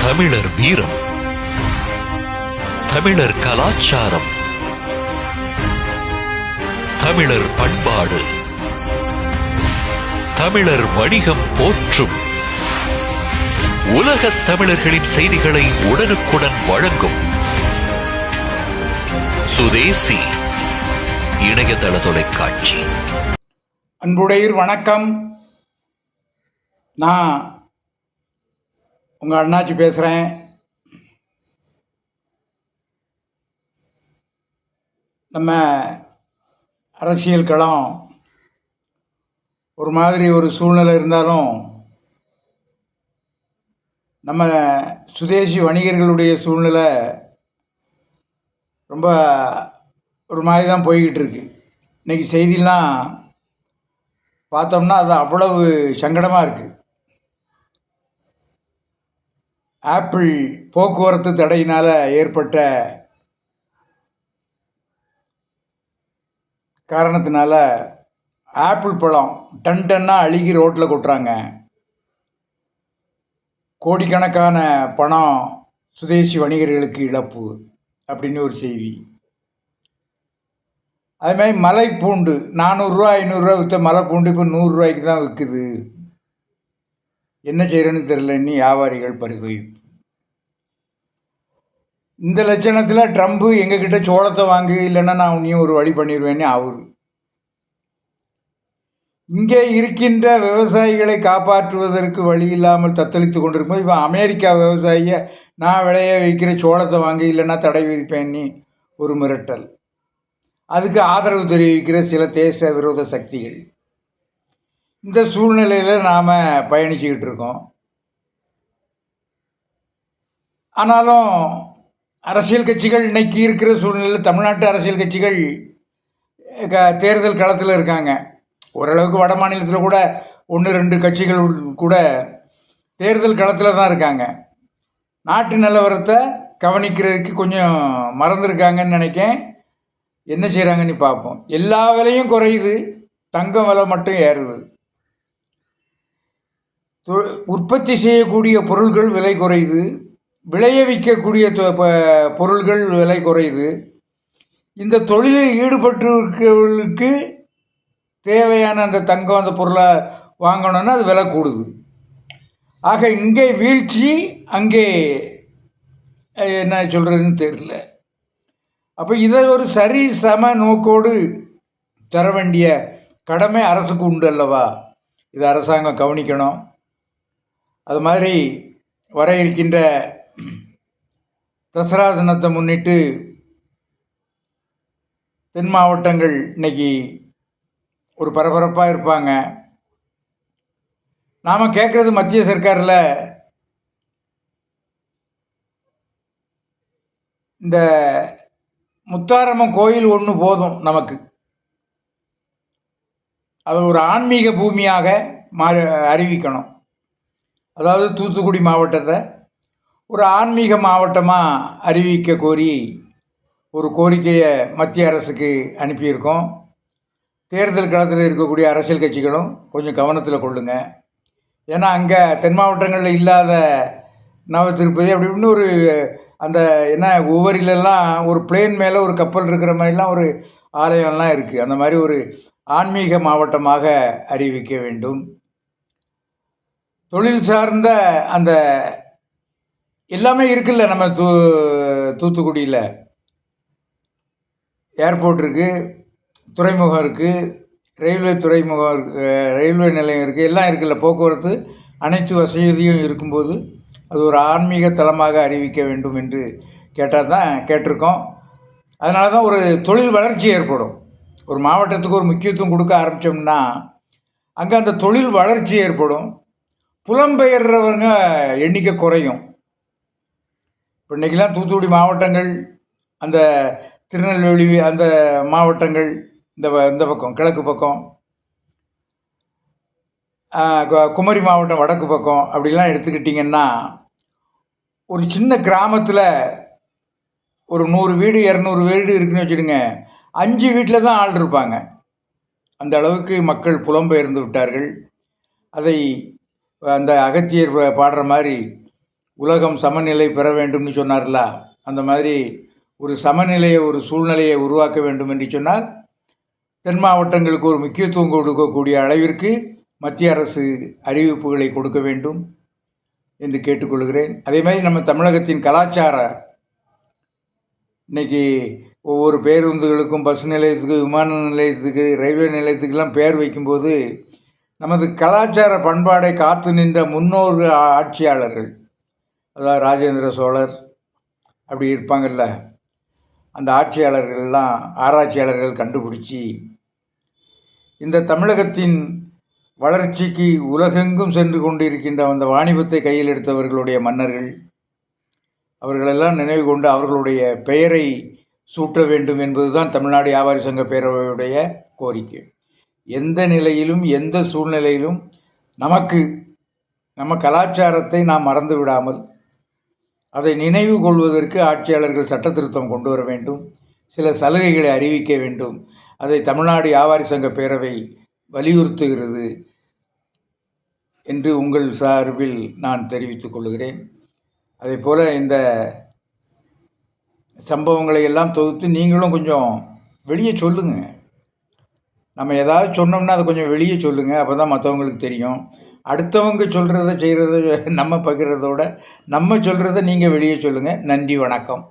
தமிழர் வீரம், தமிழர் கலாச்சாரம், தமிழர் பண்பாடு, தமிழர் வணிகம் போற்றும் உலகத் தமிழர்களின் செய்திகளை உடனுக்குடன் வழங்கும் சுதேசி இணையதள தொலைக்காட்சி. அன்புடையர் வணக்கம். நான் உங்கள் அண்ணாச்சி பேசுகிறேன். நம்ம அரசியல் களம் ஒரு மாதிரி ஒரு சூழ்நிலை இருந்தாலும் நம்ம சுதேசி வணிகர்களுடைய சூழ்நிலை ரொம்ப ஒரு மாதிரி தான் போய்கிட்டு இருக்கு. இன்றைக்கி செய்திலாம் பார்த்தோம்னா அது அவ்வளவு சங்கடமாக இருக்குது. ஆப்பிள் போக்குவரத்து தடையினால் ஏற்பட்ட காரணத்தினால ஆப்பிள் பழம் டன்னாக அழுகி ரோட்டில் கொட்டுறாங்க. கோடிக்கணக்கான பணம் சுதேசி வணிகர்களுக்கு இழப்பு அப்படின்னு ஒரு செய்தி. அதுமாதிரி மலைப்பூண்டு 400 500 விற்ற மலைப்பூண்டு இப்போ 100 தான் விற்குது. என்ன செய்கிறேன்னு தெரியல. இன்னும் வியாபாரிகள் பரிதவிப்பு. இந்த லட்சணத்தில் ட்ரம்ப்பு எங்ககிட்ட சோளத்தை வாங்கு, இல்லைன்னா நான் உன்னையும் ஒரு வழி பண்ணிடுவேன்னு அவரு. இங்கே இருக்கின்ற விவசாயிகளை காப்பாற்றுவதற்கு வழி இல்லாமல் தத்தளித்து கொண்டிருக்கும்போது இப்போ அமெரிக்கா விவசாயியை நான் விளைய வைக்கிற சோளத்தை வாங்கி, இல்லைன்னா தடை விதிப்பேன்னு ஒரு மிரட்டல். அதுக்கு ஆதரவு தெரிவிக்கிற சில தேச விரோத சக்திகள். இந்த சூழ்நிலையில் நாம் பயணிச்சுக்கிட்டு இருக்கோம். ஆனாலும் அரசியல் கட்சிகள் இன்னைக்கு இருக்கிற சூழ்நிலையில் தமிழ்நாட்டு அரசியல் கட்சிகள் தேர்தல் களத்தில் இருக்காங்க. ஓரளவுக்கு வட மாநிலத்தில் கூட 1-2 கட்சிகள் கூட தேர்தல் களத்தில் தான் இருக்காங்க. நாட்டு நிலவரத்தை கவனிக்கிறதுக்கு கொஞ்சம் மறந்துருக்காங்கன்னு நினைக்கேன். என்ன செய்கிறாங்கன்னு பார்ப்போம். எல்லா விலையும் குறையுது, தங்கம் விலை மட்டும் ஏறுது. உற்பத்தி செய்யக்கூடிய பொருள்கள் விலை குறையுது, விளைய விற்கக்கூடிய பொருள்கள் விலை குறையுது. இந்த தொழிலில் ஈடுபட்டிருக்கிறவர்களுக்கு தேவையான அந்த தங்கம் அந்த பொருளை வாங்கணுன்னா அது விலை கூடுது. ஆக இங்கே வீழ்ச்சி, அங்கே என்ன சொல்கிறதுன்னு தெரியல. அப்போ இதை ஒரு சரி சம நோக்கோடு தர வேண்டிய கடமை அரசுக்கு உண்டு அல்லவா? இது அரசாங்கம் கவனிக்கணும். அது மாதிரி வர இருக்கின்ற தசரா தினத்தை முன்னிட்டு தென் மாவட்டங்கள் இன்னைக்கு ஒரு பரபரப்பாக இருப்பாங்க. நாம் கேட்குறது மத்திய சர்க்காரில் இந்த முத்தாரம்மன் கோயில் ஒன்று போதும் நமக்கு. அது ஒரு ஆன்மீக பூமியாக அறிவிக்கணும். அதாவது தூத்துக்குடி மாவட்டத்தை ஒரு ஆன்மீக மாவட்டமாக அறிவிக்க கோரி ஒரு கோரிக்கையை மத்திய அரசுக்கு அனுப்பியிருக்கோம். தேர்தல் களத்தில் இருக்கக்கூடிய அரசியல் கட்சிகளும் கொஞ்சம் கவனத்தில் கொள்ளுங்க. ஏன்னா அங்கே தென் மாவட்டங்களில் இல்லாத நவ திருப்பதி அப்படி இப்படின்னு ஒரு அந்த என்ன உவரிலெல்லாம் ஒரு பிளேன் மேலே ஒரு கப்பல் இருக்கிற மாதிரிலாம் ஒரு ஆலயம்லாம் இருக்குது. அந்த மாதிரி ஒரு ஆன்மீக மாவட்டமாக அறிவிக்க வேண்டும். தொழில் சார்ந்த அந்த எல்லாமே இருக்குல்ல நம்ம தூத்துக்குடியில். ஏர்போர்ட் இருக்குது, துறைமுகம் இருக்குது, ரயில்வே துறைமுகம் இருக்குது, ரயில்வே நிலையம் இருக்குது, எல்லாம் இருக்குல்ல. போக்குவரத்து அனைத்து வசதியும் இருக்கும்போது அது ஒரு ஆன்மீக தலமாக அறிவிக்க வேண்டும் என்று கேட்டிருக்கோம். அதனால தான் ஒரு தொழில் வளர்ச்சி ஏற்படும். ஒரு மாவட்டத்துக்கு ஒரு முக்கியத்துவம் கொடுக்க ஆரம்பித்தோம்னா அங்கே அந்த தொழில் வளர்ச்சி ஏற்படும். புலம்பெயர்றவங்க எண்ணிக்கை குறையும். இப்போ இன்றைக்கெல்லாம் தூத்துக்குடி மாவட்டங்கள், அந்த திருநெல்வேலி அந்த மாவட்டங்கள், இந்த பக்கம் கிழக்கு பக்கம், குமரி மாவட்டம் வடக்கு பக்கம் அப்படிலாம் எடுத்துக்கிட்டிங்கன்னா ஒரு சின்ன கிராமத்தில் ஒரு 100 வீடு 200 வீடு இருக்குன்னு வச்சுடுங்க. 5 வீட்டில் தான் ஆள் இருப்பாங்க. அந்த அளவுக்கு மக்கள் புலம்பெயர்ந்து விட்டார்கள். அதை அந்த அகத்தியர் பாடுற மாதிரி உலகம் சமநிலை பெற வேண்டும்னு சொன்னார்ல, அந்த மாதிரி ஒரு சமநிலையை, ஒரு சூழ்நிலையை உருவாக்க வேண்டும் என்று சொன்னால் தென் மாவட்டங்களுக்கு ஒரு முக்கியத்துவம் கொடுக்கக்கூடிய அளவிற்கு மத்திய அரசு அறிவிப்புகளை கொடுக்க வேண்டும் என்று கேட்டுக்கொள்கிறேன். அதே மாதிரி நம்ம தமிழகத்தின் கலாச்சார இன்னைக்கு ஒவ்வொரு பேருந்துகளுக்கும், பஸ் நிலையத்துக்கு, விமான நிலையத்துக்கு, ரயில்வே நிலையத்துக்கெல்லாம் பெயர் வைக்கும்போது நமது கலாச்சார பண்பாடை காத்து நின்ற முன்னோர் ஆட்சியாளர்கள், அதாவது ராஜேந்திர சோழர் அப்படி இருப்பாங்கல்ல, அந்த ஆட்சியாளர்கள்லாம் ஆராய்ச்சியாளர்கள் கண்டுபிடிச்சி இந்த தமிழகத்தின் வளர்ச்சிக்கு உலகெங்கும் சென்று கொண்டிருக்கின்ற அந்த வாணிபத்தை கையில் எடுத்தவர்களுடைய மன்னர்கள், அவர்களெல்லாம் நினைவு கொண்டு அவர்களுடைய பெயரை சூட்ட வேண்டும் என்பதுதான் தமிழ்நாடு வியாபாரி சங்க பேரவையுடைய கோரிக்கை. எந்த நிலையிலும், எந்த சூழ்நிலையிலும் நம்ம கலாச்சாரத்தை நாம் மறந்து விடாமல் அதை நினைவு கொள்வதற்கு ஆட்சியாளர்கள் சட்ட திருத்தம் கொண்டு வர வேண்டும், சில சலுகைகளை அறிவிக்க வேண்டும். அதை தமிழ்நாடு வியாபாரி சங்க பேரவை வலியுறுத்துகிறது என்று உங்கள் சார்பில் நான் தெரிவித்துக் கொள்கிறேன். அதே போல் இந்த சம்பவங்களை எல்லாம் தொகுத்து நீங்களும் கொஞ்சம் வெளியே சொல்லுங்கள். நம்ம ஏதாவது சொன்னோம்னா அதை கொஞ்சம் வெளியே சொல்லுங்கள், அப்போ தான் மற்றவங்களுக்கு தெரியும். அடுத்தவங்க சொல்கிறத செய்கிறத நம்ம பகிர்றதோட நம்ம சொல்கிறத நீங்கள் வெளியே சொல்லுங்கள். நன்றி, வணக்கம்.